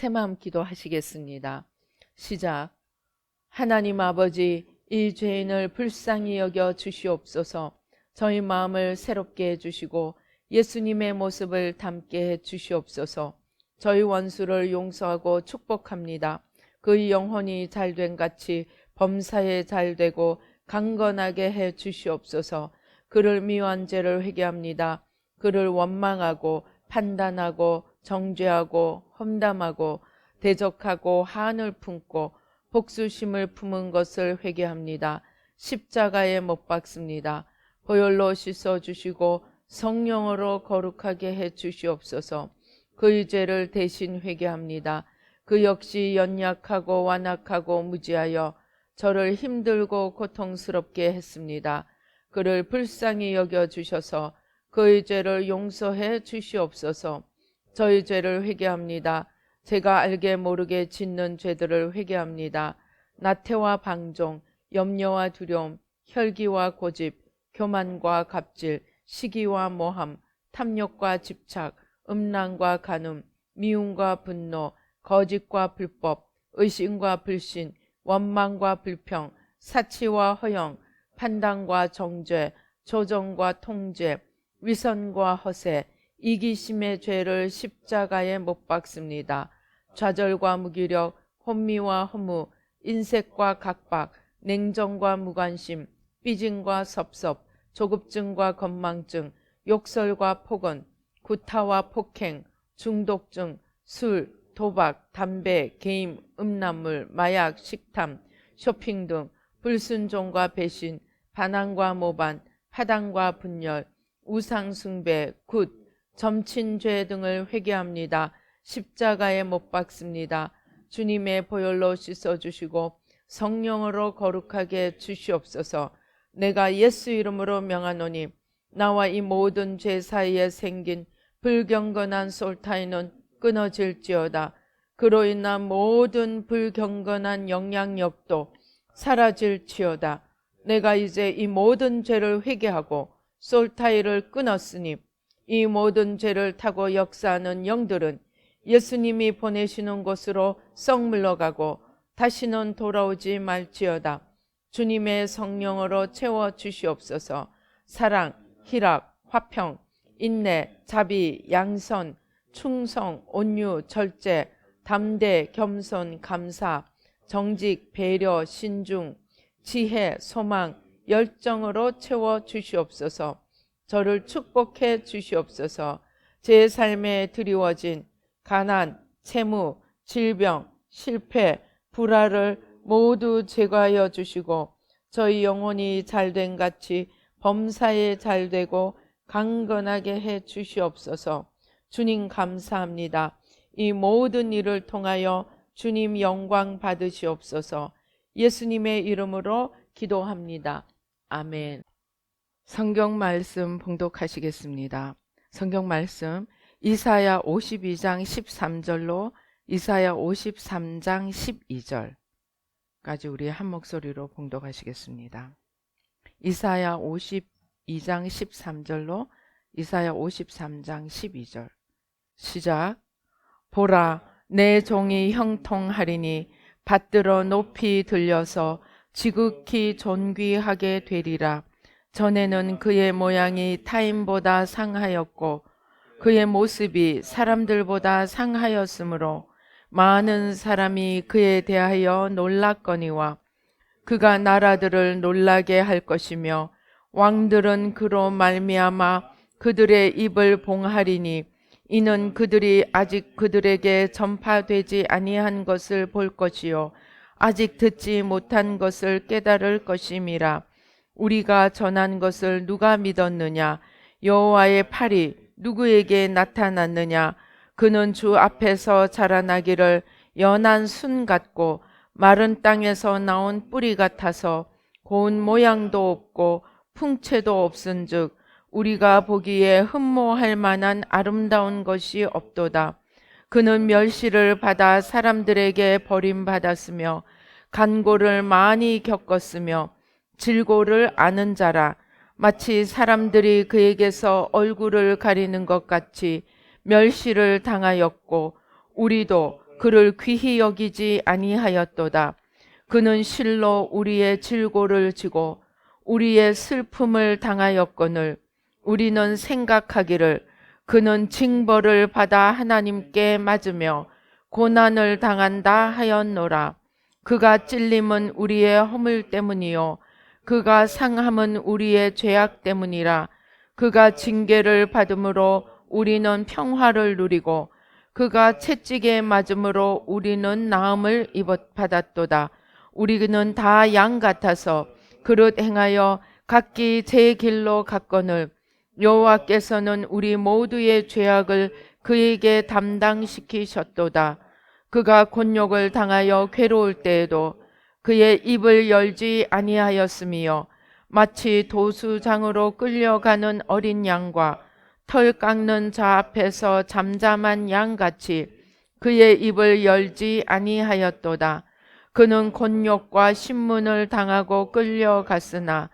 새마음 기도하시겠습니다. 시작. 하나님 아버지, 이 죄인을 불쌍히 여겨 주시옵소서. 저희 마음을 새롭게 해주시고 예수님의 모습을 담게 해주시옵소서. 저희 원수를 용서하고 축복합니다. 그의 영혼이 잘된 같이 범사에 잘되고 강건하게 해주시옵소서. 그를 미워한 죄를 회개합니다. 그를 원망하고 판단하고 정죄하고 험담하고 대적하고 한을 품고 복수심을 품은 것을 회개합니다. 십자가에 못 박습니다. 보혈로 씻어주시고 성령으로 거룩하게 해주시옵소서. 그의 죄를 대신 회개합니다. 그 역시 연약하고 완악하고 무지하여 저를 힘들고 고통스럽게 했습니다. 그를 불쌍히 여겨주셔서 그의 죄를 용서해 주시옵소서. 저희 죄를 회개합니다. 제가 알게 모르게 짓는 죄들을 회개합니다. 나태와 방종, 염려와 두려움, 혈기와 고집, 교만과 갑질, 시기와 모함, 탐욕과 집착, 음란과 간음, 미움과 분노, 거짓과 불법, 의심과 불신, 원망과 불평, 사치와 허영, 판단과 정죄, 조정과 통제, 위선과 허세, 이기심의 죄를 십자가에 못 박습니다. 좌절과 무기력, 혼미와 허무, 인색과 각박, 냉정과 무관심, 삐짐과 섭섭, 조급증과 건망증, 욕설과 폭언, 구타와 폭행, 중독증, 술, 도박, 담배, 게임, 음란물, 마약, 식탐, 쇼핑 등 불순종과 배신, 반항과 모반, 파당과 분열, 우상숭배, 굿, 점친죄 등을 회개합니다. 십자가에 못 박습니다. 주님의 보혈로 씻어주시고 성령으로 거룩하게 주시옵소서. 내가 예수 이름으로 명하노니 나와 이 모든 죄 사이에 생긴 불경건한 솔타이는 끊어질지어다. 그로 인한 모든 불경건한 영향력도 사라질지어다. 내가 이제 이 모든 죄를 회개하고 솔타이를 끊었으니 이 모든 죄를 타고 역사하는 영들은 예수님이 보내시는 곳으로 썩 물러가고 다시는 돌아오지 말지어다. 주님의 성령으로 채워주시옵소서. 사랑, 희락, 화평, 인내, 자비, 양선, 충성, 온유, 절제, 담대, 겸손, 감사, 정직, 배려, 신중, 지혜, 소망, 열정으로 채워주시옵소서. 저를 축복해 주시옵소서. 제 삶에 드리워진 가난, 채무, 질병, 실패, 불화를 모두 제거하여 주시고 저희 영혼이 잘된 같이 범사에 잘되고 강건하게 해 주시옵소서. 주님 감사합니다. 이 모든 일을 통하여 주님 영광 받으시옵소서. 예수님의 이름으로 기도합니다. 아멘. 성경 말씀 봉독하시겠습니다. 성경 말씀 이사야 52장 13절로 이사야 53장 12절까지 우리 한 목소리로 봉독하시겠습니다. 이사야 52장 13절로 이사야 53장 12절. 시작. 보라, 내 종이 형통하리니 받들어 높이 들려서 지극히 존귀하게 되리라. 전에는 그의 모양이 타인보다 상하였고 그의 모습이 사람들보다 상하였으므로 많은 사람이 그에 대하여 놀랐거니와 그가 나라들을 놀라게 할 것이며 왕들은 그로 말미암아 그들의 입을 봉하리니 이는 그들이 아직 그들에게 전파되지 아니한 것을 볼 것이요 아직 듣지 못한 것을 깨달을 것임이라. 우리가 전한 것을 누가 믿었느냐? 여호와의 팔이 누구에게 나타났느냐? 그는 주 앞에서 자라나기를 연한 순 같고 마른 땅에서 나온 뿌리 같아서 고운 모양도 없고 풍채도 없은즉 우리가 보기에 흠모할 만한 아름다운 것이 없도다. 그는 멸시를 받아 사람들에게 버림받았으며 간고를 많이 겪었으며 질고를 아는 자라. 마치 사람들이 그에게서 얼굴을 가리는 것 같이 멸시를 당하였고 우리도 그를 귀히 여기지 아니하였도다. 그는 실로 우리의 질고를 지고 우리의 슬픔을 당하였거늘 우리는 생각하기를 그는 징벌을 받아 하나님께 맞으며 고난을 당한다 하였노라. 그가 찔림은 우리의 허물 때문이요 그가 상함은 우리의 죄악 때문이라. 그가 징계를 받음으로 우리는 평화를 누리고 그가 채찍에 맞음으로 우리는 나음을 받았도다. 우리는 다 양 같아서 그릇 행하여 각기 제 길로 갔거늘 여호와께서는 우리 모두의 죄악을 그에게 담당시키셨도다. 그가 곤욕을 당하여 괴로울 때에도 그의 입을 열지 아니하였으며 마치 도수장으로 끌려가는 어린 양과 털 깎는 자 앞에서 잠잠한 양같이 그의 입을 열지 아니하였도다. 그는 곤욕과 신문을 당하고 끌려갔으나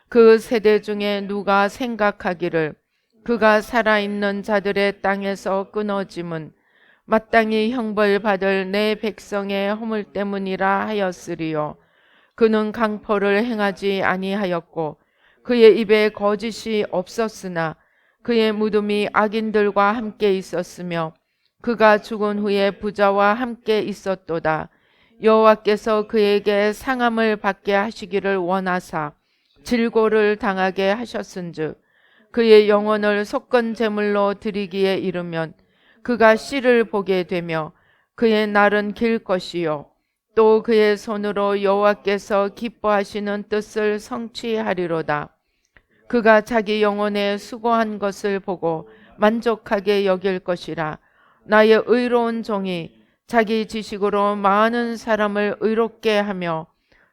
그 세대 중에 누가 생각하기를 그가 살아있는 자들의 땅에서 끊어짐은 마땅히 형벌받을 내 백성의 허물 때문이라 하였으리요. 그는 강포를 행하지 아니하였고 그의 입에 거짓이 없었으나 그의 무덤이 악인들과 함께 있었으며 그가 죽은 후에 부자와 함께 있었도다. 여호와께서 그에게 상함을 받게 하시기를 원하사 질고를 당하게 하셨은즉 그의 영혼을 속건 제물로 드리기에 이르면 그가 씨를 보게 되며 그의 날은 길 것이요 또 그의 손으로 여호와께서 기뻐하시는 뜻을 성취하리로다. 그가 자기 영혼에 수고한 것을 보고 만족하게 여길 것이라. 나의 의로운 종이 자기 지식으로 많은 사람을 의롭게 하며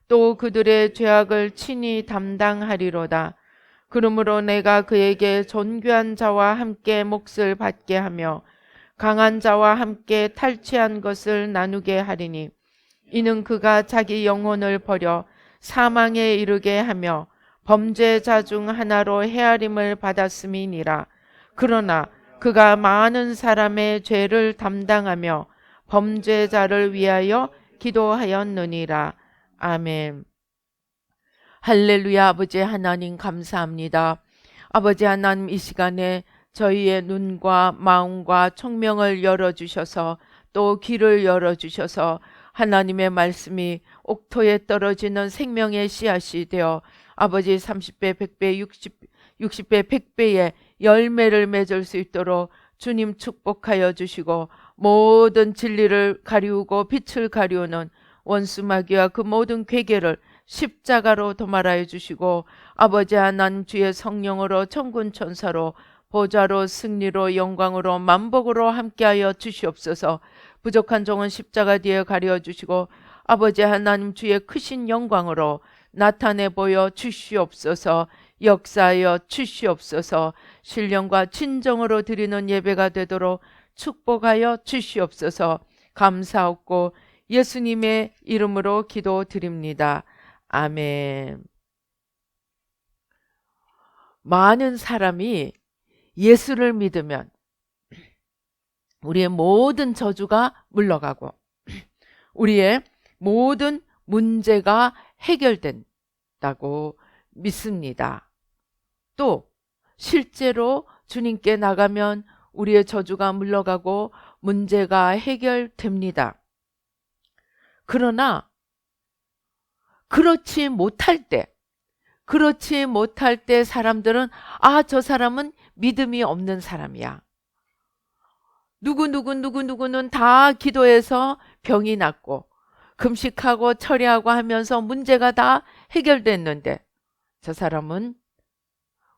또 그들의 죄악을 친히 담당하리로다. 그러므로 내가 그에게 존귀한 자와 함께 몫을 받게 하며 강한 자와 함께 탈취한 것을 나누게 하리니 이는 그가 자기 영혼을 버려 사망에 이르게 하며 범죄자 중 하나로 헤아림을 받았음이니라. 그러나 그가 많은 사람의 죄를 담당하며 범죄자를 위하여 기도하였느니라. 아멘. 할렐루야. 아버지 하나님 감사합니다. 아버지 하나님 이 시간에 저희의 눈과 마음과 총명을 열어주셔서 또 귀를 열어주셔서 하나님의 말씀이 옥토에 떨어지는 생명의 씨앗이 되어 아버지 30배, 100배, 60배, 100배의 열매를 맺을 수 있도록 주님 축복하여 주시고 모든 진리를 가리우고 빛을 가리우는 원수마귀와 그 모든 괴계를 십자가로 도말하여 주시고 아버지 하나님 주의 성령으로 천군 천사로 보좌로 승리로 영광으로 만복으로 함께하여 주시옵소서. 부족한 종은 십자가 뒤에 가려 주시고 아버지 하나님 주의 크신 영광으로 나타내 보여 주시옵소서. 역사하여 주시옵소서. 신령과 진정으로 드리는 예배가 되도록 축복하여 주시옵소서. 감사하고 예수님의 이름으로 기도드립니다. 아멘. 많은 사람이 예수를 믿으면 우리의 모든 저주가 물러가고 우리의 모든 문제가 해결된다고 믿습니다. 또 실제로 주님께 나가면 우리의 저주가 물러가고 문제가 해결됩니다. 그러나 그렇지 못할 때 사람들은 저 사람은 믿음이 없는 사람이야. 누구는 다 기도해서 병이 낫고 금식하고 철야하고 하면서 문제가 다 해결됐는데 저 사람은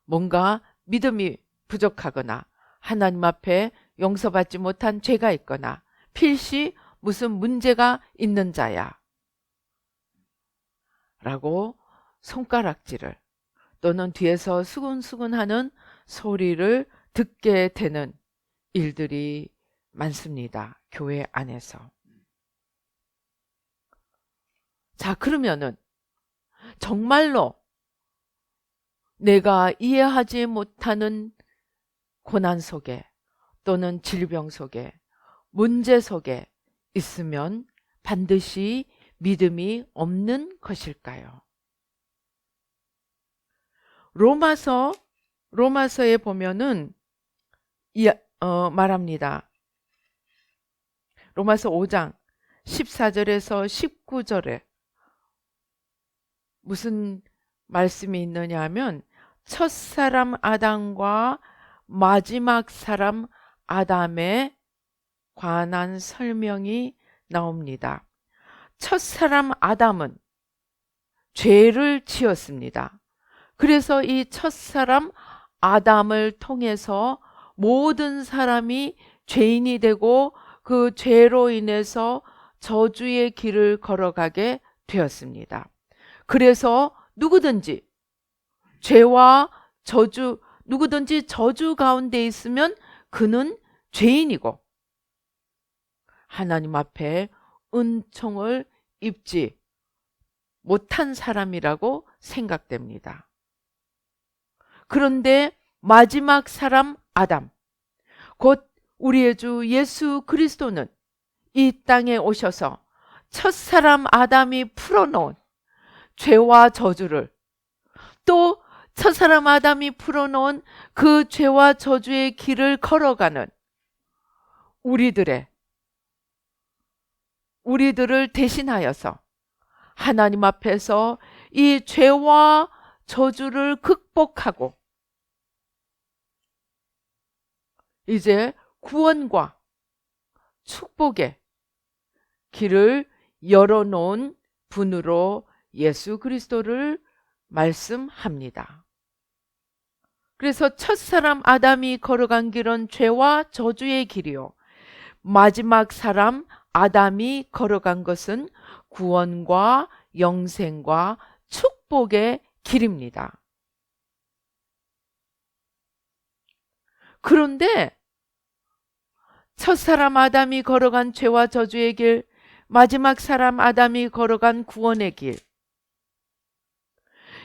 뭔가 믿음이 부족하거나 하나님 앞에 용서받지 못한 죄가 있거나 필시 무슨 문제가 있는 자야 라고 손가락질을 또는 뒤에서 수근수근하는 소리를 듣게 되는 일들이 많습니다. 교회 안에서. 자, 그러면은 정말로 내가 이해하지 못하는 고난 속에 또는 질병 속에 문제 속에 있으면 반드시 믿음이 없는 것일까요? 로마서에 보면은 말합니다. 로마서 5장 14절에서 19절에 무슨 말씀이 있느냐 하면 첫사람 아담과 마지막 사람 아담에 관한 설명이 나옵니다. 첫사람 아담은 죄를 지었습니다. 그래서 이 첫사람 아담을 통해서 모든 사람이 죄인이 되고 그 죄로 인해서 저주의 길을 걸어가게 되었습니다. 그래서 누구든지 저주 가운데 있으면 그는 죄인이고 하나님 앞에 은총을 입지 못한 사람이라고 생각됩니다. 그런데 마지막 사람 아담, 곧 우리의 주 예수 그리스도는 이 땅에 오셔서 첫사람 아담이 풀어놓은 죄와 저주를, 또 첫사람 아담이 풀어놓은 그 죄와 저주의 길을 걸어가는 우리들을 대신하여서 하나님 앞에서 이 죄와 저주를 극복하고 이제 구원과 축복의 길을 열어놓은 분으로 예수 그리스도를 말씀합니다. 그래서 첫사람 아담이 걸어간 길은 죄와 저주의 길이요, 마지막 사람 아담이 걸어간 것은 구원과 영생과 축복의 길입니다. 그런데 첫사람 아담이 걸어간 죄와 저주의 길, 마지막 사람 아담이 걸어간 구원의 길,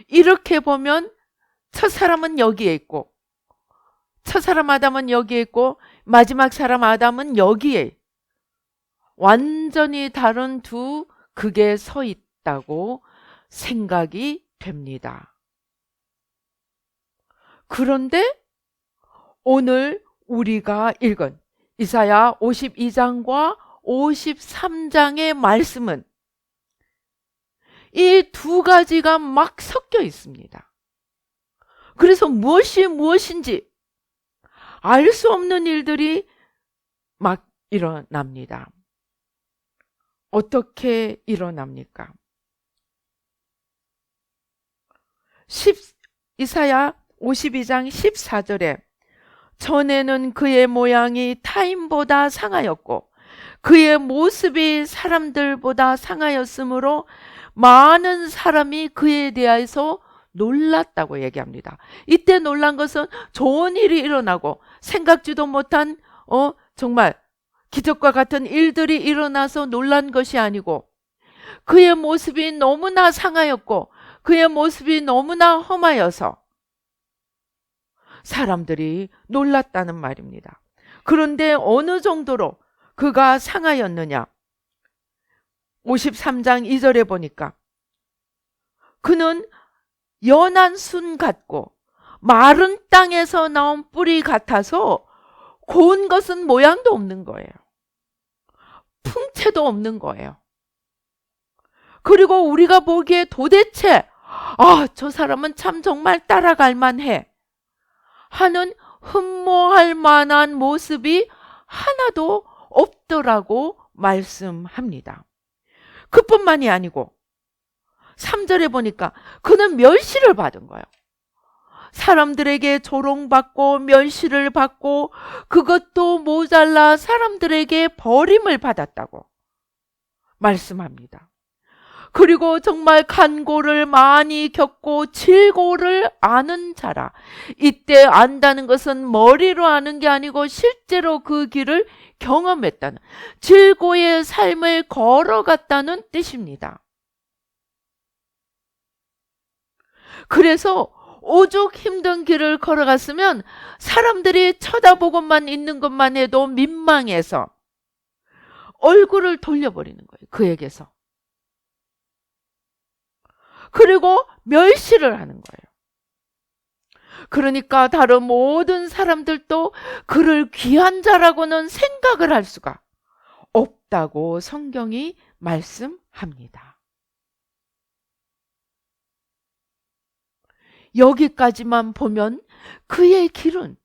이렇게 보면 첫사람은 여기에 있고 첫사람 아담은 여기에 있고 마지막 사람 아담은 여기에 완전히 다른 두 극에 서 있다고 생각이 됩니다. 그런데 오늘 우리가 읽은 이사야 52장과 53장의 말씀은 이 두 가지가 막 섞여 있습니다. 그래서 무엇이 무엇인지 알 수 없는 일들이 막 일어납니다. 어떻게 일어납니까? 이사야 52장 14절에 전에는 그의 모양이 타인보다 상하였고 그의 모습이 사람들보다 상하였으므로 많은 사람이 그에 대해서 놀랐다고 얘기합니다. 이때 놀란 것은 좋은 일이 일어나고 생각지도 못한 정말 기적과 같은 일들이 일어나서 놀란 것이 아니고 그의 모습이 너무나 상하였고 그의 모습이 너무나 험하여서 사람들이 놀랐다는 말입니다. 그런데 어느 정도로 그가 상하였느냐? 53장 2절에 보니까 그는 연한 순 같고 마른 땅에서 나온 뿌리 같아서 고운 것은 모양도 없는 거예요. 풍채도 없는 거예요. 그리고 우리가 보기에 도대체 저 사람은 참 정말 따라갈 만해 하는 흠모할 만한 모습이 하나도 없더라고 말씀합니다. 그뿐만이 아니고 3절에 보니까 그는 멸시를 받은 거예요. 사람들에게 조롱받고 멸시를 받고 그것도 모자라 사람들에게 버림을 받았다고 말씀합니다. 그리고 정말 간고를 많이 겪고 질고를 아는 자라. 이때 안다는 것은 머리로 아는 게 아니고 실제로 그 길을 경험했다는, 질고의 삶을 걸어갔다는 뜻입니다. 그래서 오죽 힘든 길을 걸어갔으면 사람들이 쳐다보고만 있는 것만 해도 민망해서 얼굴을 돌려버리는 거예요. 그에게서. 그리고 멸시를 하는 거예요. 그러니까 다른 모든 사람들도 그를 귀한 자라고는 생각을 할 수가 없다고 성경이 말씀합니다. 여기까지만 보면 그의 길은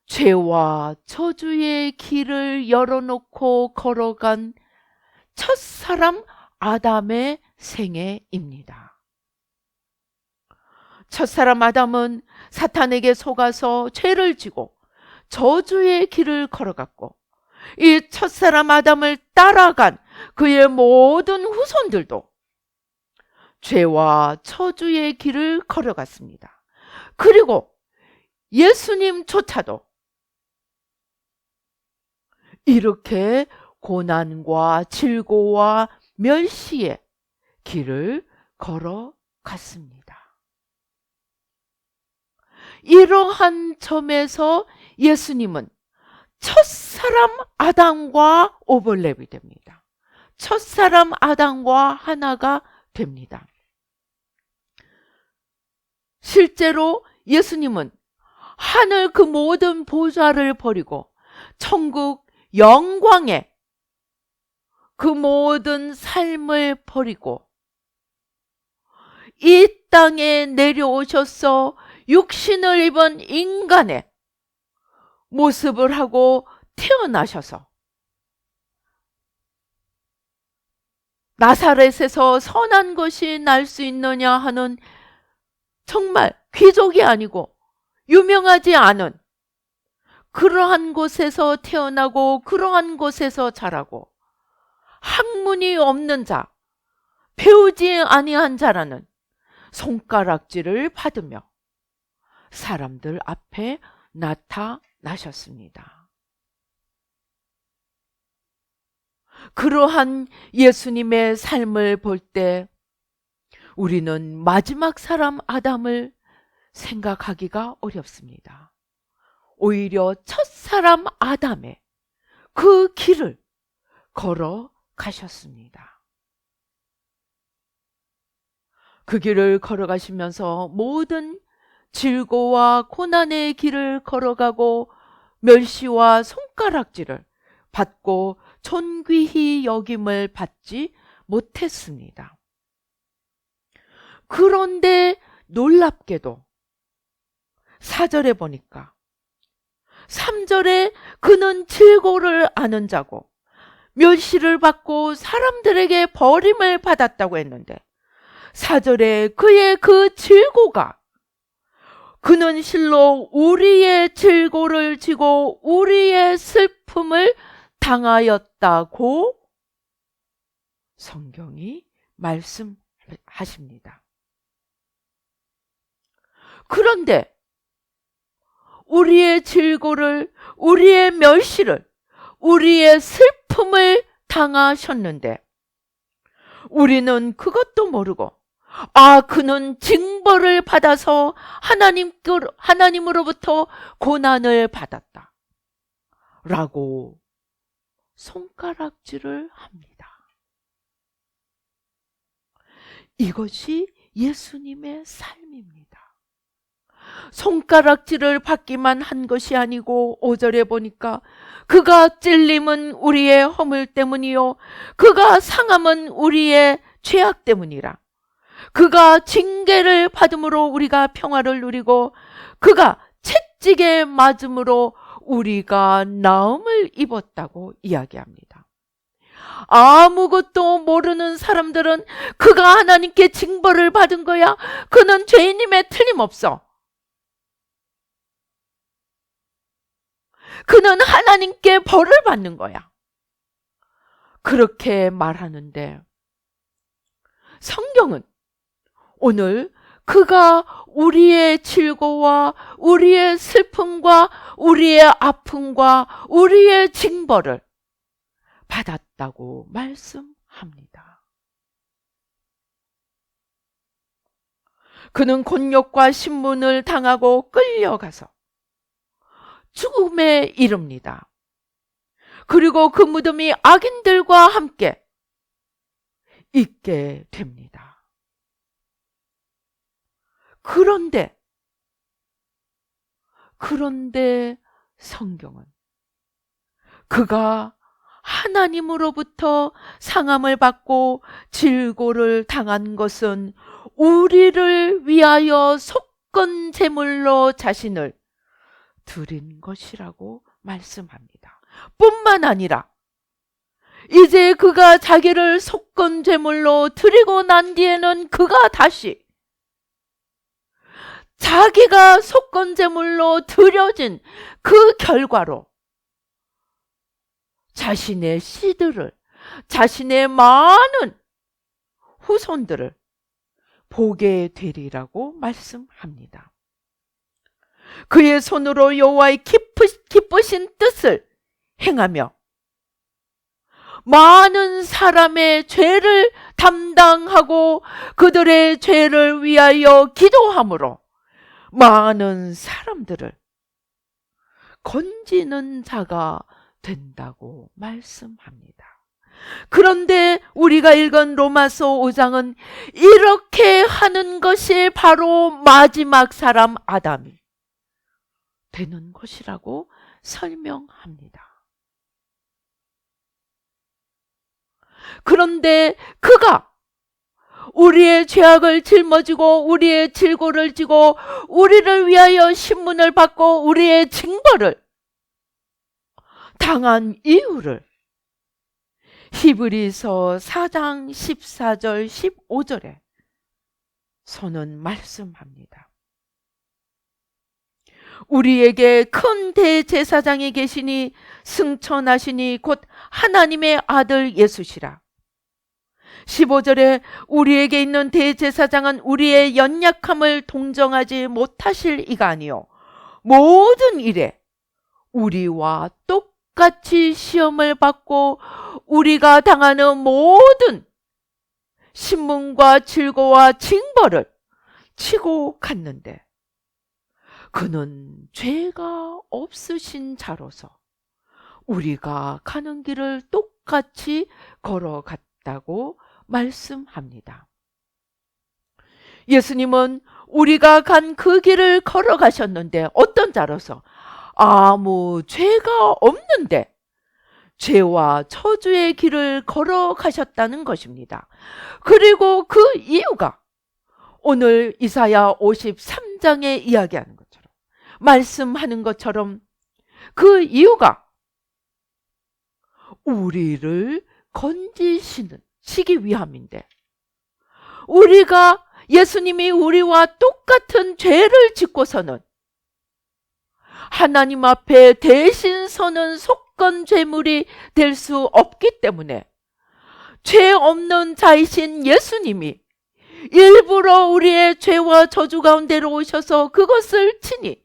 죄와 저주의 길을 열어놓고 걸어간 첫사람 아담의 생애입니다. 첫사람 아담은 사탄에게 속아서 죄를 지고 저주의 길을 걸어갔고, 이 첫사람 아담을 따라간 그의 모든 후손들도 죄와 저주의 길을 걸어갔습니다. 그리고 예수님조차도 이렇게 고난과 질고와 멸시의 길을 걸어갔습니다. 이러한 점에서 예수님은 첫사람 아담과 오버랩이 됩니다. 첫사람 아담과 하나가 됩니다. 실제로 예수님은 하늘 그 모든 보좌를 버리고 천국 영광의 그 모든 삶을 버리고 이 땅에 내려오셔서 육신을 입은 인간의 모습을 하고 태어나셔서 나사렛에서 선한 것이 날 수 있느냐 하는 정말 귀족이 아니고 유명하지 않은 그러한 곳에서 태어나고 그러한 곳에서 자라고 학문이 없는 자, 배우지 아니한 자라는 손가락질을 받으며 사람들 앞에 나타나셨습니다. 그러한 예수님의 삶을 볼 때 우리는 마지막 사람 아담을 생각하기가 어렵습니다. 오히려 첫사람 아담의 그 길을 걸어가셨습니다. 그 길을 걸어가시면서 모든 질고와 고난의 길을 걸어가고 멸시와 손가락질을 받고 존귀히 여김을 받지 못했습니다. 그런데 놀랍게도 4절에 보니까 3절에 그는 질고를 아는 자고 멸시를 받고 사람들에게 버림을 받았다고 했는데 4절에 그의 그 질고가 그는 실로 우리의 질고를 지고 우리의 슬픔을 당하였다고 성경이 말씀하십니다. 그런데 우리의 질고를, 우리의 멸시를, 우리의 슬픔을 당하셨는데 우리는 그것도 모르고 그는 징벌을 받아서 하나님으로부터 고난을 받았다 라고 손가락질을 합니다. 이것이 예수님의 삶입니다. 손가락질을 받기만 한 것이 아니고 5절에 보니까 그가 찔림은 우리의 허물 때문이요 그가 상함은 우리의 죄악 때문이라. 그가 징계를 받음으로 우리가 평화를 누리고 그가 채찍에 맞음으로 우리가 나음을 입었다고 이야기합니다. 아무것도 모르는 사람들은 그가 하나님께 징벌을 받은 거야. 그는 죄인임에 틀림없어. 그는 하나님께 벌을 받는 거야. 그렇게 말하는데 성경은 오늘 그가 우리의 질고와 우리의 슬픔과 우리의 아픔과 우리의 징벌을 받았다고 말씀합니다. 그는 곤욕과 신문을 당하고 끌려가서 죽음에 이릅니다. 그리고 그 무덤이 악인들과 함께 있게 됩니다. 그런데 성경은 그가 하나님으로부터 상함을 받고 질고를 당한 것은 우리를 위하여 속건 제물로 자신을 드린 것이라고 말씀합니다. 뿐만 아니라 이제 그가 자기를 속건 제물로 드리고 난 뒤에는 그가 다시 자기가 속건 제물로 드려진 그 결과로 자신의 씨들을, 자신의 많은 후손들을 보게 되리라고 말씀합니다. 그의 손으로 여호와의 기쁘신 뜻을 행하며 많은 사람의 죄를 담당하고 그들의 죄를 위하여 기도함으로 많은 사람들을 건지는 자가 된다고 말씀합니다. 그런데 우리가 읽은 로마서 5장은 이렇게 하는 것이 바로 마지막 사람 아담이 되는 것이라고 설명합니다. 그런데 그가 우리의 죄악을 짊어지고 우리의 질고를 지고 우리를 위하여 신문을 받고 우리의 징벌을 당한 이유를 히브리서 4장 14절 15절에 서는 말씀합니다. 우리에게 큰 대제사장이 계시니 승천하시니 곧 하나님의 아들 예수시라. 15절에 우리에게 있는 대제사장은 우리의 연약함을 동정하지 못하실 이가 아니요 모든 일에 우리와 똑같이 시험을 받고 우리가 당하는 모든 신문과 질고와 징벌을 치고 갔는데 그는 죄가 없으신 자로서 우리가 가는 길을 똑같이 걸어갔다고 말씀합니다. 예수님은 우리가 간 그 길을 걸어가셨는데 어떤 자로서? 아무 죄가 없는데 죄와 저주의 길을 걸어가셨다는 것입니다. 그리고 그 이유가 오늘 이사야 53장에 이야기하는 것처럼 말씀하는 것처럼 그 이유가 우리를 건지시기 위함인데 우리가 예수님이 우리와 똑같은 죄를 짓고서는 하나님 앞에 대신 서는 속건 제물이 될 수 없기 때문에 죄 없는 자이신 예수님이 일부러 우리의 죄와 저주 가운데로 오셔서 그것을 친히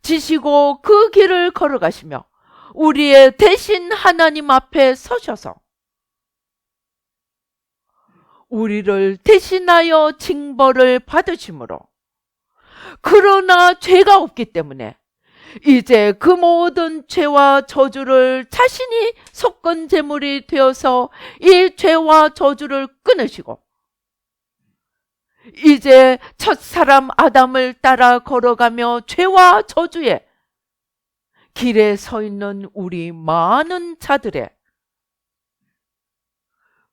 지시고 그 길을 걸어가시며 우리의 대신 하나님 앞에 서셔서 우리를 대신하여 징벌을 받으심으로 그러나 죄가 없기 때문에 이제 그 모든 죄와 저주를 자신이 속건 제물이 되어서 이 죄와 저주를 끊으시고 이제 첫사람 아담을 따라 걸어가며 죄와 저주의 길에 서 있는 우리 많은 자들의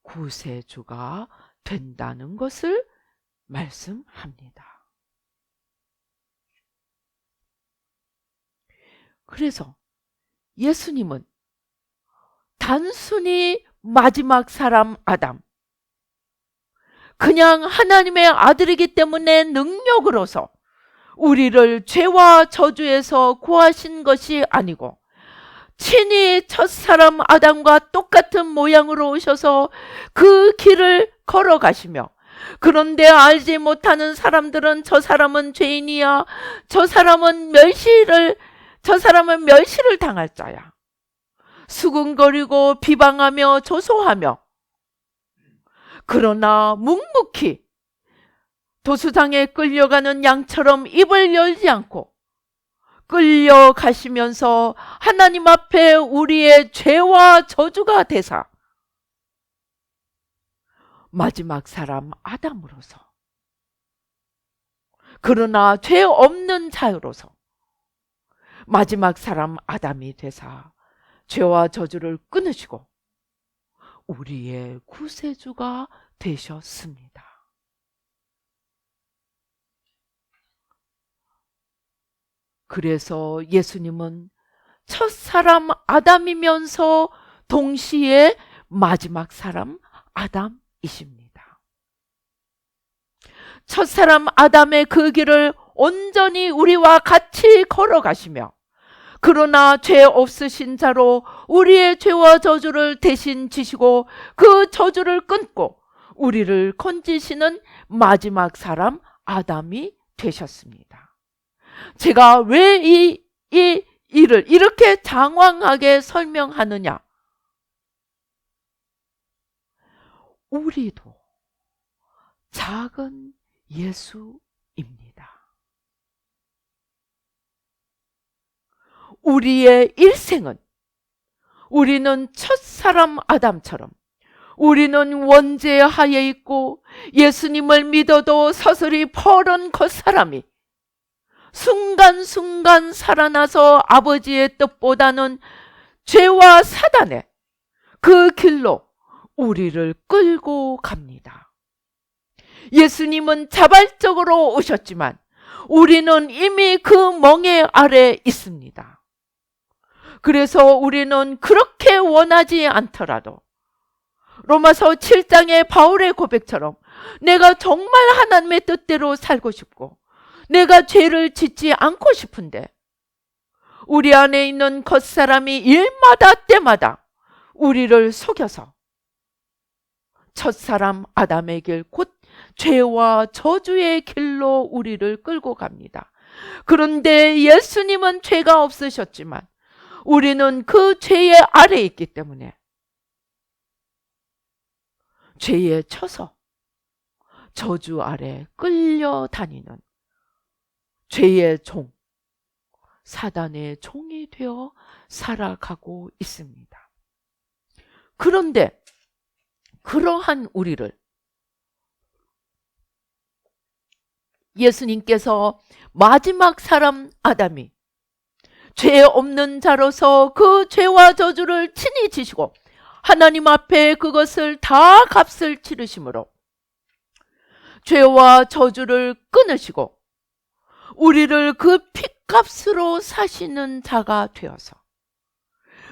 구세주가 된다는 것을 말씀합니다. 그래서 예수님은 단순히 마지막 사람 아담, 그냥 하나님의 아들이기 때문에 능력으로서 우리를 죄와 저주에서 구하신 것이 아니고 친히 첫사람 아담과 똑같은 모양으로 오셔서 그 길을 걸어가시며 그런데 알지 못하는 사람들은 저 사람은 죄인이야, 저 사람은 멸시를 당할 자야, 수군거리고 비방하며 조소하며 그러나 끌려가시면서 하나님 앞에 우리의 죄와 저주가 되사 마지막 사람 아담으로서, 그러나 죄 없는 자로서 마지막 사람 아담이 되사 죄와 저주를 끊으시고 우리의 구세주가 되셨습니다. 그래서 예수님은 첫 사람 아담이면서 동시에 마지막 사람 아담이십니다. 첫 사람 아담의 그 길을 온전히 우리와 같이 걸어가시며, 그러나 죄 없으신 자로 우리의 죄와 저주를 대신 지시고 그 저주를 끊고 우리를 건지시는 마지막 사람 아담이 되셨습니다. 제가 왜 이 일을 이렇게 장황하게 설명하느냐? 우리도 작은 예수입니다. 우리의 일생은, 우리는 첫사람 아담처럼 우리는 원죄하에 있고 예수님을 믿어도 서서히 퍼런 겉사람이 순간순간 살아나서 아버지의 뜻보다는 죄와 사단의 그 길로 우리를 끌고 갑니다. 예수님은 자발적으로 오셨지만 우리는 이미 그 멍에 아래 있습니다. 그래서 우리는 그렇게 원하지 않더라도 로마서 7장의 바울의 고백처럼 내가 정말 하나님의 뜻대로 살고 싶고 내가 죄를 짓지 않고 싶은데 우리 안에 있는 겉사람이 일마다 때마다 우리를 속여서 첫사람 아담의 길, 곧 죄와 저주의 길로 우리를 끌고 갑니다. 그런데 예수님은 죄가 없으셨지만 우리는 그 죄의 아래에 있기 때문에 죄에 쳐서 저주 아래 끌려다니는 죄의 종, 사단의 종이 되어 살아가고 있습니다. 그런데 그러한 우리를 예수님께서 마지막 사람 아담이 죄 없는 자로서 그 죄와 저주를 친히 지시고 하나님 앞에 그것을 다 값을 치르심으로 죄와 저주를 끊으시고 우리를 그 핏값으로 사시는 자가 되어서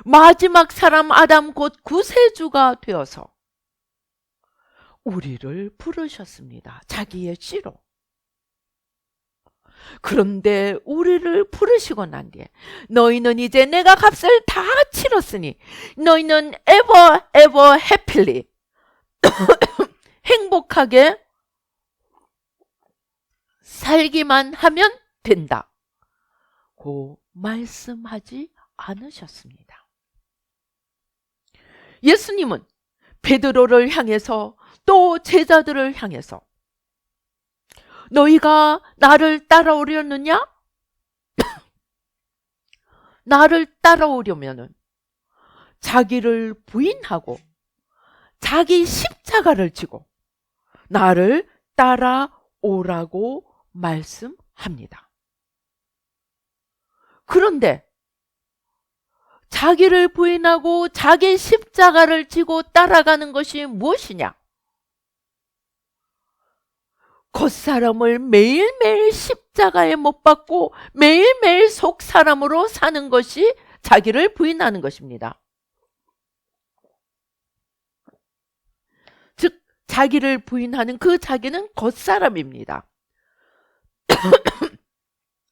마지막 사람 아담 곧 구세주가 되어서 우리를 부르셨습니다. 자기의 씨로. 그런데 우리를 부르시고 난 뒤에 너희는 이제 내가 값을 다 치렀으니 너희는 ever happily 행복하게 살기만 하면 된다 고 말씀하지 않으셨습니다. 예수님은 베드로를 향해서 또 제자들을 향해서 너희가 나를 따라오려느냐? 나를 따라오려면은 자기를 부인하고 자기 십자가를 지고 나를 따라오라고 말씀합니다. 그런데 자기를 부인하고 자기 십자가를 지고 따라가는 것이 무엇이냐? 겉사람을 매일매일 십자가에 못 박고 매일매일 속사람으로 사는 것이 자기를 부인하는 것입니다. 즉 자기를 부인하는 그 자기는 겉사람입니다.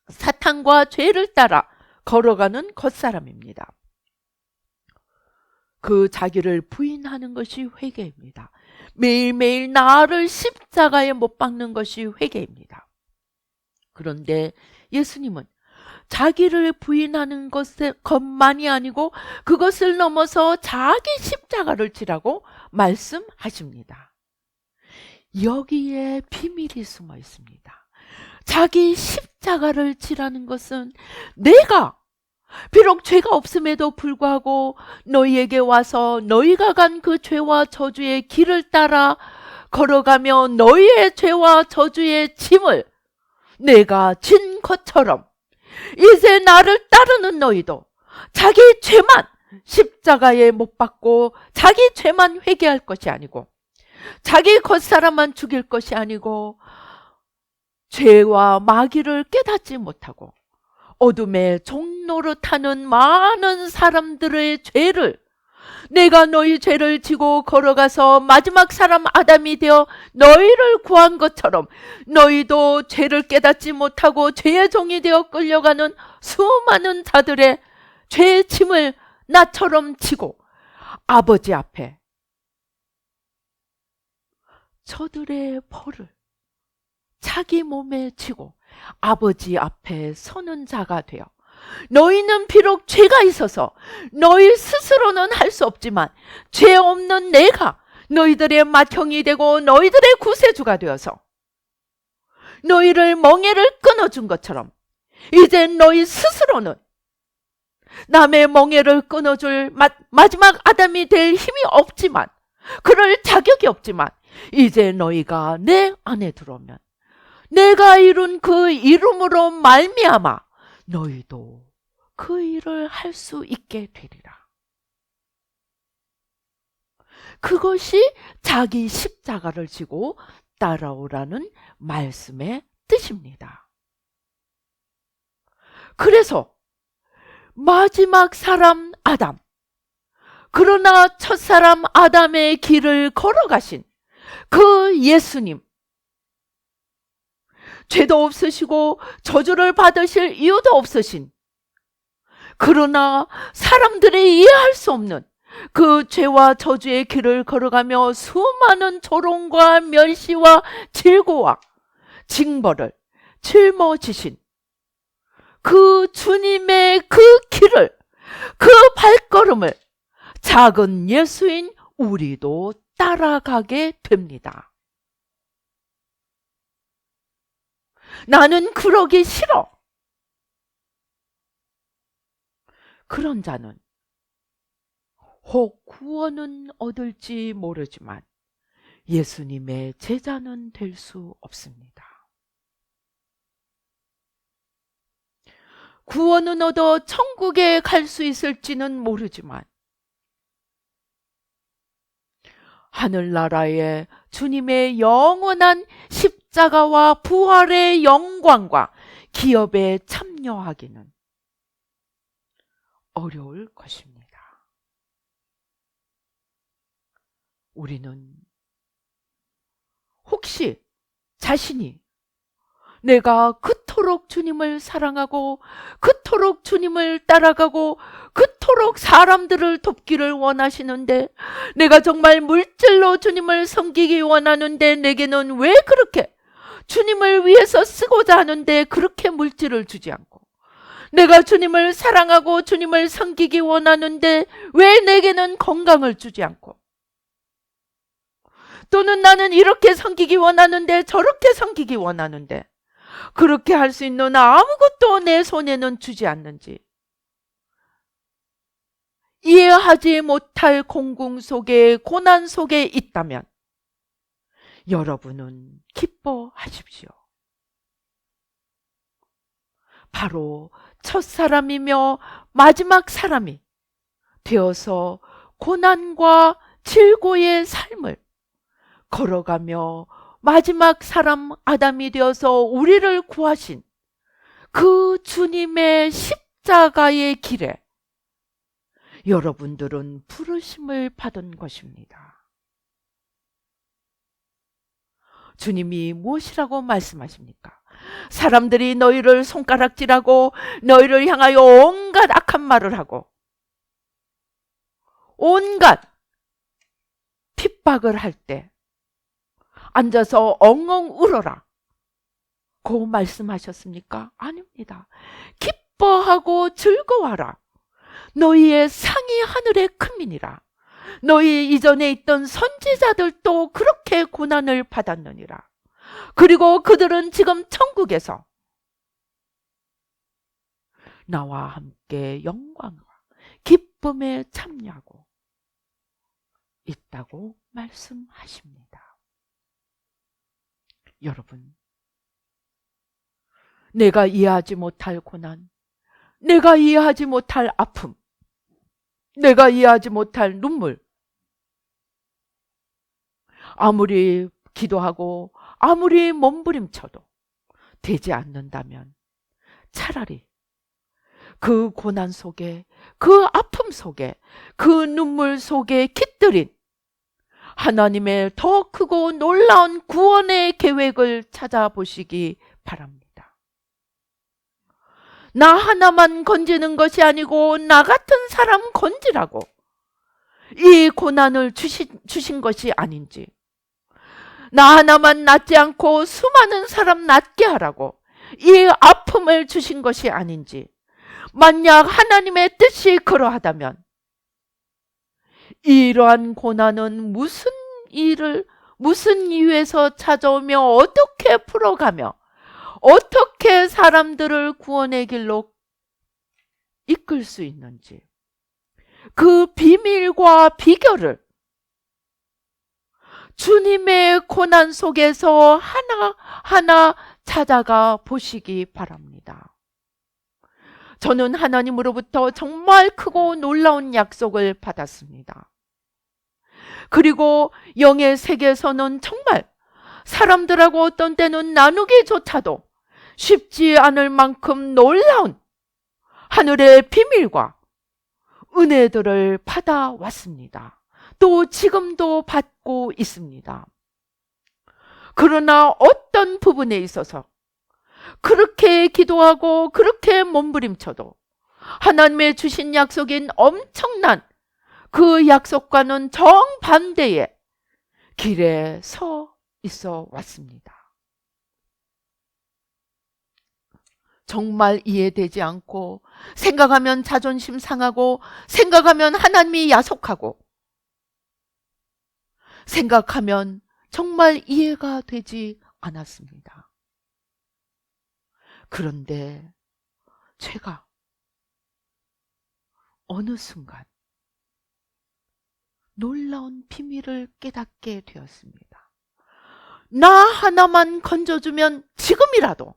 사탄과 죄를 따라 걸어가는 겉사람입니다. 그 자기를 부인하는 것이 회개입니다. 매일매일 나를 십자가에 못 박는 것이 회개입니다. 그런데 예수님은 자기를 부인하는 것만이 아니고 그것을 넘어서 자기 십자가를 지라고 말씀하십니다. 여기에 비밀이 숨어 있습니다. 자기 십자가를 지라는 것은 내가 비록 죄가 없음에도 불구하고 너희에게 와서 너희가 간 그 죄와 저주의 길을 따라 걸어가며 너희의 죄와 저주의 짐을 내가 진 것처럼 이제 나를 따르는 너희도 자기 죄만 십자가에 못 박고 자기 죄만 회개할 것이 아니고 자기 겉사람만 죽일 것이 아니고 죄와 마귀를 깨닫지 못하고 어둠의 종노릇하는 많은 사람들의 죄를 내가 너희 죄를 지고 걸어가서 마지막 사람 아담이 되어 너희를 구한 것처럼 너희도 죄를 깨닫지 못하고 죄의 종이 되어 끌려가는 수많은 자들의 죄의 짐을 나처럼 지고 아버지 앞에 저들의 벌을 자기 몸에 지고 아버지 앞에 서는 자가 되어 너희는 비록 죄가 있어서 너희 스스로는 할 수 없지만 죄 없는 내가 너희들의 맏형이 되고 너희들의 구세주가 되어서 너희를 멍에를 끊어준 것처럼 이제 너희 스스로는 남의 멍에를 끊어줄 마지막 아담이 될 힘이 없지만 그럴 자격이 없지만 이제 너희가 내 안에 들어오면 내가 이룬 그 이름으로 말미암아 너희도 그 일을 할 수 있게 되리라. 그것이 자기 십자가를 지고 따라오라는 말씀의 뜻입니다. 그래서 마지막 사람 아담, 그러나 첫사람 아담의 길을 걸어가신 그 예수님, 죄도 없으시고 저주를 받으실 이유도 없으신, 그러나 사람들이 이해할 수 없는 그 죄와 저주의 길을 걸어가며 수많은 조롱과 멸시와 질고와 징벌을 짊어지신 그 주님의 그 길을, 그 발걸음을 작은 예수인 우리도 따라가게 됩니다. 나는 그러기 싫어. 그런 자는 혹 구원은 얻을지 모르지만 예수님의 제자는 될 수 없습니다. 구원은 얻어 천국에 갈 수 있을지는 모르지만 하늘나라의 주님의 영원한 십자가와 부활의 영광과 기업에 참여하기는 어려울 것입니다. 우리는 혹시 자신이 내가 그토록 주님을 사랑하고 그토록 주님을 따라가고 그토록 사람들을 돕기를 원하시는데 내가 정말 물질로 주님을 섬기기 원하는데 내게는 왜 그렇게 주님을 위해서 쓰고자 하는데 그렇게 물질을 주지 않고 내가 주님을 사랑하고 주님을 섬기기 원하는데 왜 내게는 건강을 주지 않고 또는 나는 이렇게 섬기기 원하는데 저렇게 섬기기 원하는데 그렇게 할 수 있는 아무것도 내 손에는 주지 않는지 이해하지 못할 공궁 속에 고난 속에 있다면 여러분은 기뻐하십시오. 바로 첫사람이며 마지막 사람이 되어서 고난과 질고의 삶을 걸어가며 마지막 사람 아담이 되어서 우리를 구하신 그 주님의 십자가의 길에 여러분들은 부르심을 받은 것입니다. 주님이 무엇이라고 말씀하십니까? 사람들이 너희를 손가락질하고 너희를 향하여 온갖 악한 말을 하고 온갖 핍박을 할 때 앉아서 엉엉 울어라 고 말씀하셨습니까? 아닙니다. 기뻐하고 즐거워하라. 너희의 상이 하늘에 큼이니라. 너희 이전에 있던 선지자들도 그렇게 고난을 받았느니라. 그리고 그들은 지금 천국에서 나와 함께 영광과 기쁨에 참여하고 있다고 말씀하십니다. 여러분, 내가 이해하지 못할 고난, 내가 이해하지 못할 아픔, 내가 이해하지 못할 눈물, 아무리 기도하고 아무리 몸부림쳐도 되지 않는다면 차라리 그 고난 속에, 그 아픔 속에, 그 눈물 속에 깃들인 하나님의 더 크고 놀라운 구원의 계획을 찾아보시기 바랍니다. 나 하나만 건지는 것이 아니고 나 같은 사람 건지라고 이 고난을 주신 것이 아닌지, 나 하나만 낫지 않고 수많은 사람 낫게 하라고 이 아픔을 주신 것이 아닌지, 만약 하나님의 뜻이 그러하다면 이러한 고난은 무슨 이유에서 찾아오며 어떻게 풀어가며 어떻게 사람들을 구원의 길로 이끌 수 있는지, 그 비밀과 비결을 주님의 고난 속에서 하나하나 찾아가 보시기 바랍니다. 저는 하나님으로부터 정말 크고 놀라운 약속을 받았습니다. 그리고 영의 세계에서는 정말 사람들하고 어떤 때는 나누기조차도 쉽지 않을 만큼 놀라운 하늘의 비밀과 은혜들을 받아왔습니다. 또 지금도 받고 있습니다. 그러나 어떤 부분에 있어서 그렇게 기도하고 그렇게 몸부림쳐도 하나님의 주신 약속인 엄청난 그 약속과는 정반대의 길에 서 있어 왔습니다. 정말 이해되지 않고, 생각하면 자존심 상하고, 생각하면 하나님이 야속하고, 생각하면 정말 이해가 되지 않았습니다. 그런데 제가 어느 순간 놀라운 비밀을 깨닫게 되었습니다. 나 하나만 건져주면 지금이라도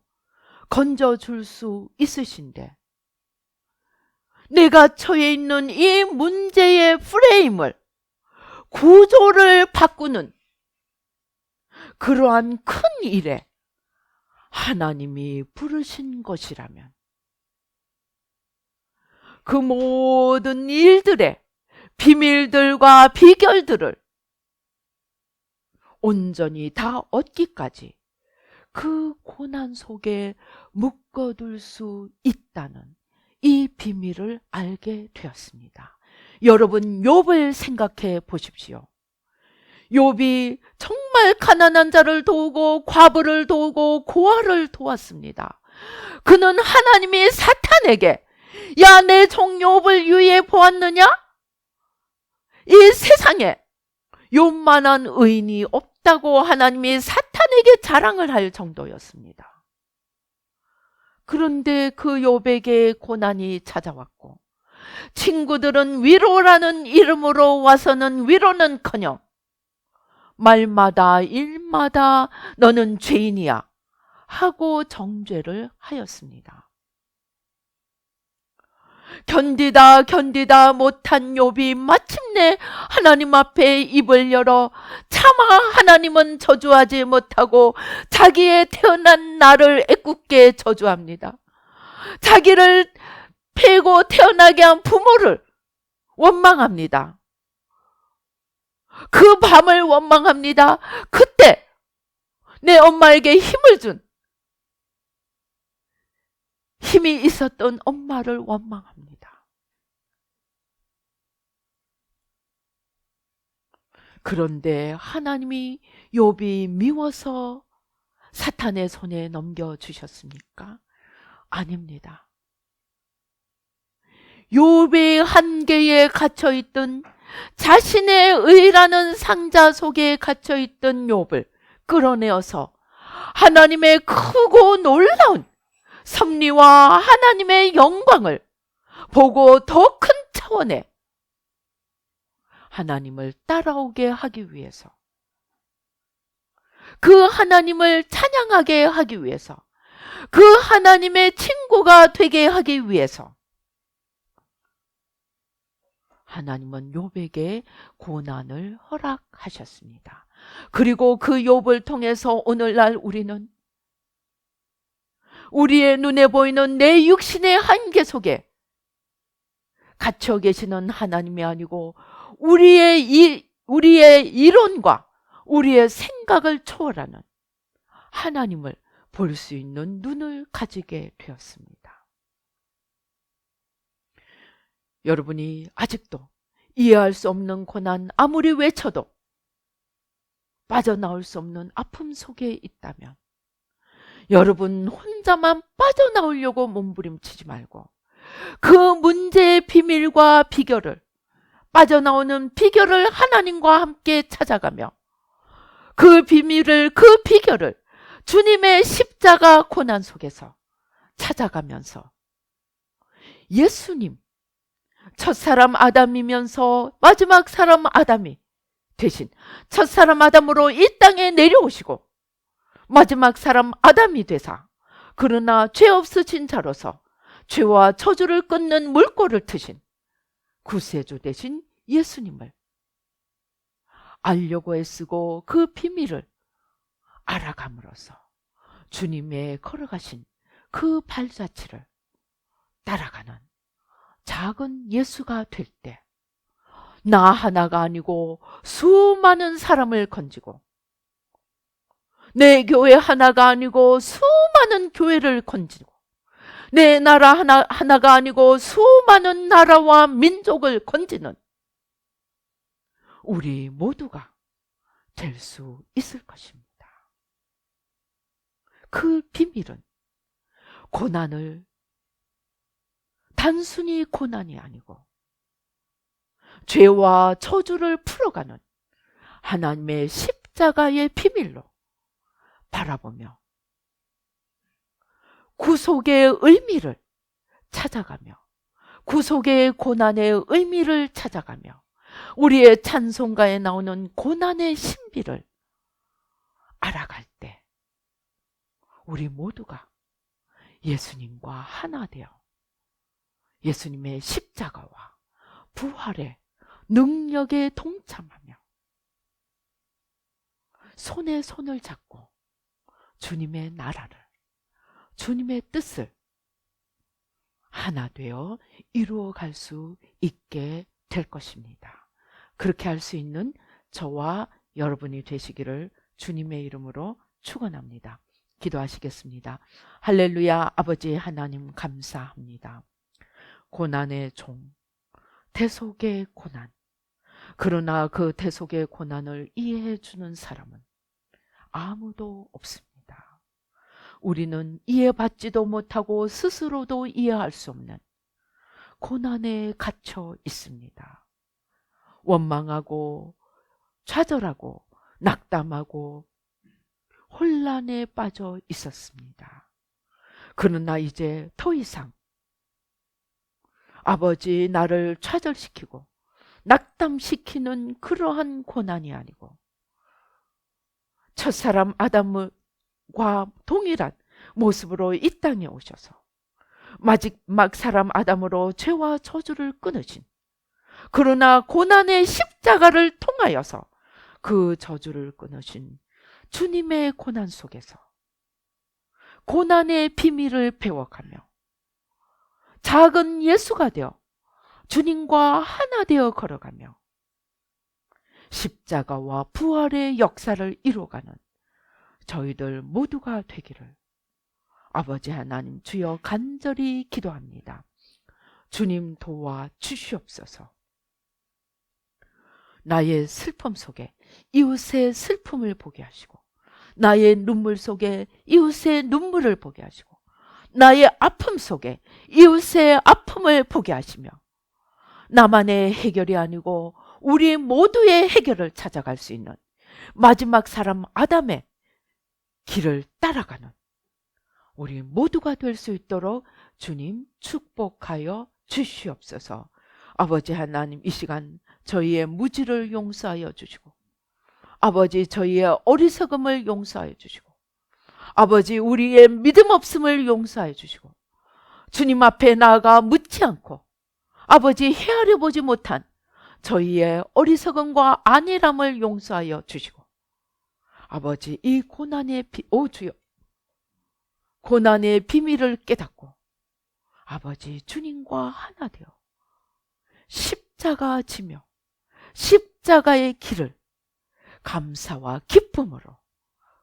건져줄 수 있으신데, 내가 처해 있는 이 문제의 프레임을, 구조를 바꾸는 그러한 큰 일에 하나님이 부르신 것이라면 그 모든 일들의 비밀들과 비결들을 온전히 다 얻기까지 그 고난 속에 묶어둘 수 있다는 이 비밀을 알게 되었습니다. 여러분, 욥을 생각해 보십시오. 욥이 정말 가난한 자를 도우고 과부를 도우고 고아를 도왔습니다. 그는 하나님이 사탄에게, 야, 내 종 욥을 유의해 보았느냐? 이 세상에 욥만한 의인이 없다고 하나님이 사탄에게 자랑을 할 정도였습니다. 그런데 그 욥에게 고난이 찾아왔고, 친구들은 위로라는 이름으로 와서는 위로는커녕 말마다 일마다 너는 죄인이야 하고 정죄를 하였습니다. 견디다 못한 욥이 마침내 하나님 앞에 입을 열어 차마 하나님은 저주하지 못하고 자기의 태어난 나를 애꿎게 저주합니다. 자기를 패고 태어나게 한 부모를 원망합니다. 그 밤을 원망합니다. 그때 내 엄마에게 힘을 준, 힘이 있었던 엄마를 원망합니다. 그런데 하나님이 욥이 미워서 사탄의 손에 넘겨주셨습니까? 아닙니다. 욥의 한계에 갇혀있던, 자신의 의라는 상자 속에 갇혀있던 욥을 끌어내어서 하나님의 크고 놀라운 섭리와 하나님의 영광을 보고 더 큰 차원의 하나님을 따라오게 하기 위해서, 그 하나님을 찬양하게 하기 위해서, 그 하나님의 친구가 되게 하기 위해서 하나님은 욥에게 고난을 허락하셨습니다. 그리고 그 욥을 통해서 오늘날 우리는 우리의 눈에 보이는 내 육신의 한계 속에 갇혀 계시는 하나님이 아니고 우리의 이론과 우리의 생각을 초월하는 하나님을 볼 수 있는 눈을 가지게 되었습니다. 여러분이 아직도 이해할 수 없는 고난, 아무리 외쳐도 빠져나올 수 없는 아픔 속에 있다면 여러분 혼자만 빠져나오려고 몸부림치지 말고 그 문제의 비밀과 비결을, 빠져나오는 비결을 하나님과 함께 찾아가며 그 비밀을, 그 비결을 주님의 십자가 고난 속에서 찾아가면서 예수님, 첫사람 아담이면서 마지막 사람 아담이 대신 첫사람 아담으로 이 땅에 내려오시고 마지막 사람 아담이 되사 그러나 죄 없으신 자로서 죄와 저주를 끊는 물꼬를 트신 구세주 되신 예수님을 알려고 애쓰고 그 비밀을 알아감으로써 주님의 걸어가신 그 발자취를 따라가는 작은 예수가 될 때 나 하나가 아니고 수많은 사람을 건지고 내 교회 하나가 아니고 수많은 교회를 건지고 내 나라 하나가 아니고 수많은 나라와 민족을 건지는 우리 모두가 될 수 있을 것입니다. 그 비밀은 고난을 단순히 고난이 아니고 죄와 저주를 풀어가는 하나님의 십자가의 비밀로 바라보며 구속의 의미를 찾아가며 구속의 고난의 의미를 찾아가며 우리의 찬송가에 나오는 고난의 신비를 알아갈 때 우리 모두가 예수님과 하나 되어 예수님의 십자가와 부활의 능력에 동참하며 손에 손을 잡고 주님의 나라를, 주님의 뜻을 하나 되어 이루어갈 수 있게 될 것입니다. 그렇게 할 수 있는 저와 여러분이 되시기를 주님의 이름으로 축원합니다. 기도하시겠습니다. 할렐루야. 아버지 하나님 감사합니다. 고난의 종, 대속의 고난, 그러나 그 대속의 고난을 이해해 주는 사람은 아무도 없습니다. 우리는 이해받지도 못하고 스스로도 이해할 수 없는 고난에 갇혀 있습니다. 원망하고 좌절하고 낙담하고 혼란에 빠져 있었습니다. 그러나 이제 더 이상 아버지 나를 좌절시키고 낙담시키는 그러한 고난이 아니고 첫사람 아담과 동일한 모습으로 이 땅에 오셔서 마지막 사람 아담으로 죄와 저주를 끊으신, 그러나 고난의 십자가를 통하여서 그 저주를 끊으신 주님의 고난 속에서 고난의 비밀을 배워가며 작은 예수가 되어 주님과 하나 되어 걸어가며 십자가와 부활의 역사를 이루어가는 저희들 모두가 되기를 아버지 하나님 주여 간절히 기도합니다. 주님 도와 주시옵소서. 나의 슬픔 속에 이웃의 슬픔을 보게 하시고 나의 눈물 속에 이웃의 눈물을 보게 하시고 나의 아픔 속에 이웃의 아픔을 보게 하시며 나만의 해결이 아니고 우리 모두의 해결을 찾아갈 수 있는 마지막 사람 아담의 길을 따라가는 우리 모두가 될 수 있도록 주님 축복하여 주시옵소서. 아버지 하나님, 이 시간 저희의 무지를 용서하여 주시고, 아버지 저희의 어리석음을 용서하여 주시고, 아버지 우리의 믿음 없음을 용서하여 주시고, 주님 앞에 나아가 묻지 않고 아버지 헤아려 보지 못한 저희의 어리석음과 안일함을 용서하여 주시고, 아버지 이 고난의 주여, 고난의 비밀을 깨닫고 아버지 주님과 하나 되어 십자가 지며 십자가의 길을 감사와 기쁨으로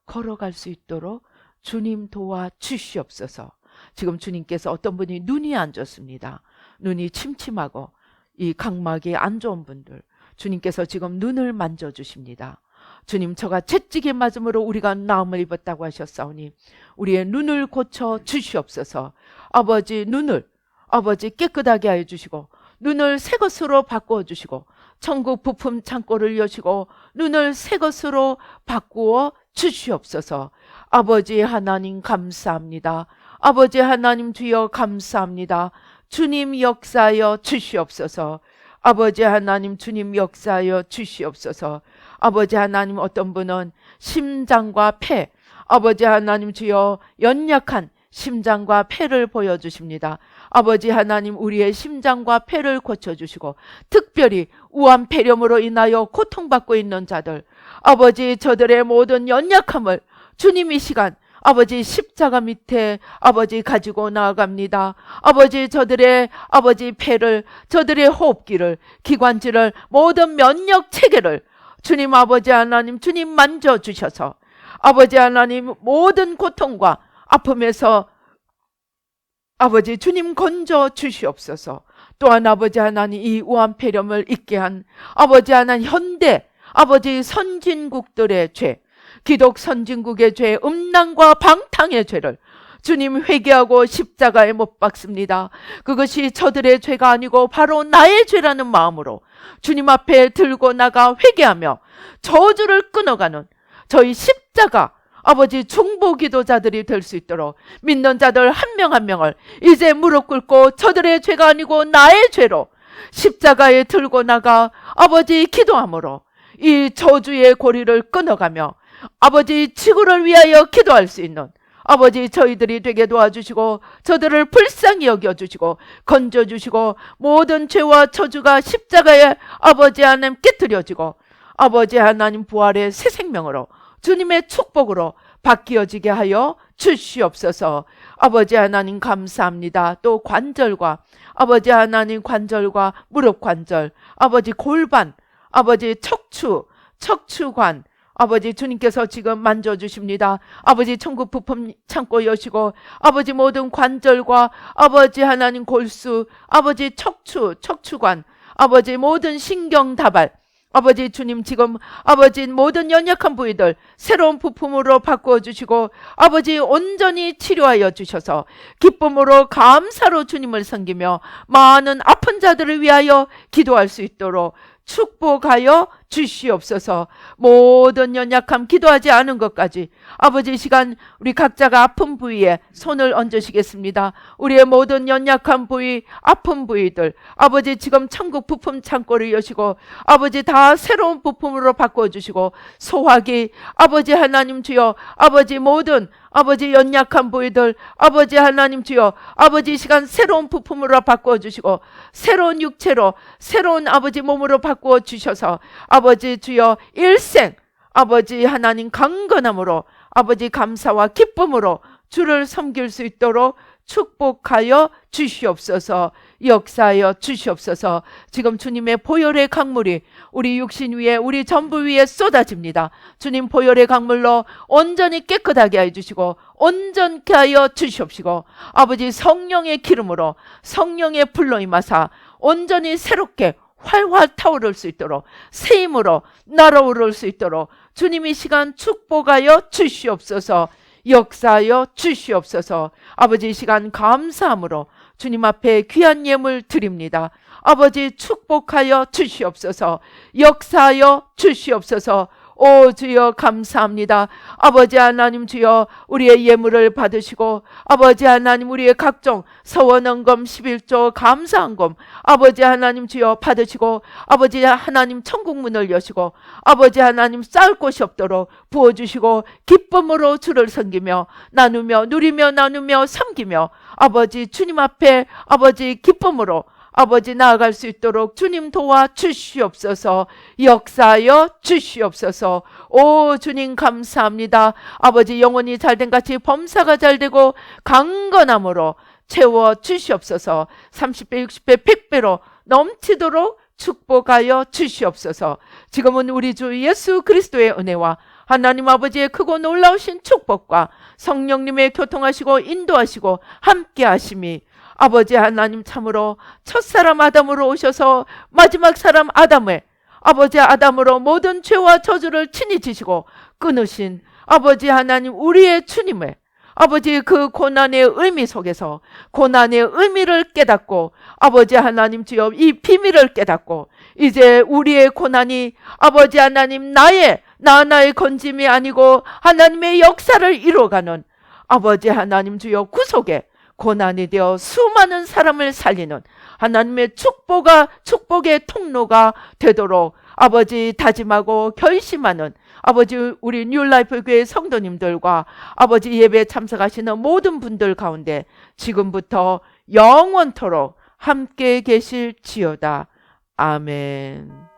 걸어갈 수 있도록 주님 도와 주시옵소서. 지금 주님께서 어떤 분이 눈이 안 좋습니다. 눈이 침침하고 이 각막이 안 좋은 분들, 주님께서 지금 눈을 만져주십니다. 주님, 저가 채찍에 맞음으로 우리가 나음을 입었다고 하셨사오니 우리의 눈을 고쳐 주시옵소서. 아버지 눈을 아버지 깨끗하게 하여 주시고, 눈을 새 것으로 바꾸어 주시고, 천국 부품 창고를 여시고 눈을 새 것으로 바꾸어 주시옵소서. 아버지 하나님 감사합니다. 아버지 하나님 주여 감사합니다. 주님 역사하여 주시옵소서. 아버지 하나님 주님 역사하여 주시옵소서. 아버지 하나님, 어떤 분은 심장과 폐, 아버지 하나님 주여 연약한 심장과 폐를 보여주십니다. 아버지 하나님, 우리의 심장과 폐를 고쳐주시고, 특별히 우한 폐렴으로 인하여 고통받고 있는 자들, 아버지 저들의 모든 연약함을 주님 이 시간 아버지 십자가 밑에 아버지 가지고 나아갑니다. 아버지 저들의 아버지 폐를, 저들의 호흡기를, 기관지를, 모든 면역 체계를 주님 아버지 하나님 주님 만져주셔서 아버지 하나님 모든 고통과 아픔에서 아버지 주님 건져 주시옵소서. 또한 아버지 하나님, 이 우한폐렴을 잊게 한 아버지 하나님 현대 아버지 선진국들의 죄, 기독 선진국의 죄, 음란과 방탕의 죄를 주님 회개하고 십자가에 못 박습니다. 그것이 저들의 죄가 아니고 바로 나의 죄라는 마음으로 주님 앞에 들고 나가 회개하며 저주를 끊어가는 저희 십자가 아버지 중보 기도자들이 될 수 있도록 믿는 자들 한 명 한 명을 이제 무릎 꿇고 저들의 죄가 아니고 나의 죄로 십자가에 들고 나가 아버지 기도함으로 이 저주의 고리를 끊어가며 아버지 지구를 위하여 기도할 수 있는 아버지 저희들이 되게 도와주시고, 저들을 불쌍히 여겨주시고 건져주시고, 모든 죄와 저주가 십자가에 아버지 하나님 깨뜨려지고 아버지 하나님 부활의 새 생명으로 주님의 축복으로 바뀌어지게 하여 주시옵소서. 아버지 하나님 감사합니다. 또 관절과 아버지 하나님 관절과 무릎 관절, 아버지 골반, 아버지 척추관, 아버지 주님께서 지금 만져주십니다. 아버지 천국 부품 창고 여시고 아버지 모든 관절과 아버지 하나님 골수, 아버지 척추관, 아버지 모든 신경다발, 아버지 주님 지금 아버지 모든 연약한 부위들 새로운 부품으로 바꾸어 주시고 아버지 온전히 치료하여 주셔서 기쁨으로 감사로 주님을 섬기며 많은 아픈 자들을 위하여 기도할 수 있도록 축복하여 주시옵소서. 모든 연약함, 기도하지 않은 것까지 아버지 이 시간 우리 각자가 아픈 부위에 손을 얹으시겠습니다. 우리의 모든 연약한 부위, 아픈 부위들 아버지 지금 천국 부품 창고를 여시고 아버지 다 새로운 부품으로 바꿔주시고, 소화기 아버지 하나님 주여 아버지 모든 아버지 연약한 부위들 아버지 하나님 주여 아버지 이 시간 새로운 부품으로 바꿔주시고 새로운 육체로 새로운 아버지 몸으로 바꾸어 주셔서 아버지 주여 일생 아버지 하나님 강건함으로 아버지 감사와 기쁨으로 주를 섬길 수 있도록 축복하여 주시옵소서. 역사하여 주시옵소서. 지금 주님의 보혈의 강물이 우리 육신 위에, 우리 전부 위에 쏟아집니다. 주님 보혈의 강물로 온전히 깨끗하게 해주시고 온전케 하여 주시옵시고 아버지 성령의 기름으로, 성령의 불로 임하사 온전히 새롭게 활활 타오를 수 있도록, 새 힘으로 날아오를 수 있도록 주님이 시간 축복하여 주시옵소서. 역사하여 주시옵소서. 아버지 이 시간 감사함으로 주님 앞에 귀한 예물 드립니다. 아버지 축복하여 주시옵소서. 역사하여 주시옵소서. 오 주여 감사합니다. 아버지 하나님 주여 우리의 예물을 받으시고 아버지 하나님 우리의 각종 서원헌금 11조 감사헌금 아버지 하나님 주여 받으시고 아버지 하나님 천국문을 여시고 아버지 하나님 쌓을 곳이 없도록 부어주시고 기쁨으로 주를 섬기며 나누며 누리며 나누며 섬기며 아버지 주님 앞에 아버지 기쁨으로 아버지 나아갈 수 있도록 주님 도와 주시옵소서. 역사하여 주시옵소서. 오 주님 감사합니다. 아버지 영혼이 잘된 같이 범사가 잘되고 강건함으로 채워 주시옵소서. 30배 60배 100배로 넘치도록 축복하여 주시옵소서. 지금은 우리 주 예수 그리스도의 은혜와 하나님 아버지의 크고 놀라우신 축복과 성령님의 교통하시고 인도하시고 함께 하심이 아버지 하나님 참으로 첫사람 아담으로 오셔서 마지막 사람 아담의 아버지 아담으로 모든 죄와 저주를 친히 지시고 끊으신 아버지 하나님 우리의 주님의 아버지 그 고난의 의미 속에서 고난의 의미를 깨닫고 아버지 하나님 주여 이 비밀을 깨닫고 이제 우리의 고난이 아버지 하나님 나의 건짐이 아니고 하나님의 역사를 이루어가는 아버지 하나님 주여 구속의 고난이 되어 수많은 사람을 살리는 하나님의 축복의 통로가 되도록 아버지 다짐하고 결심하는 아버지 우리 뉴라이프 교회 성도님들과 아버지 예배에 참석하시는 모든 분들 가운데 지금부터 영원토록 함께 계실지어다. 아멘.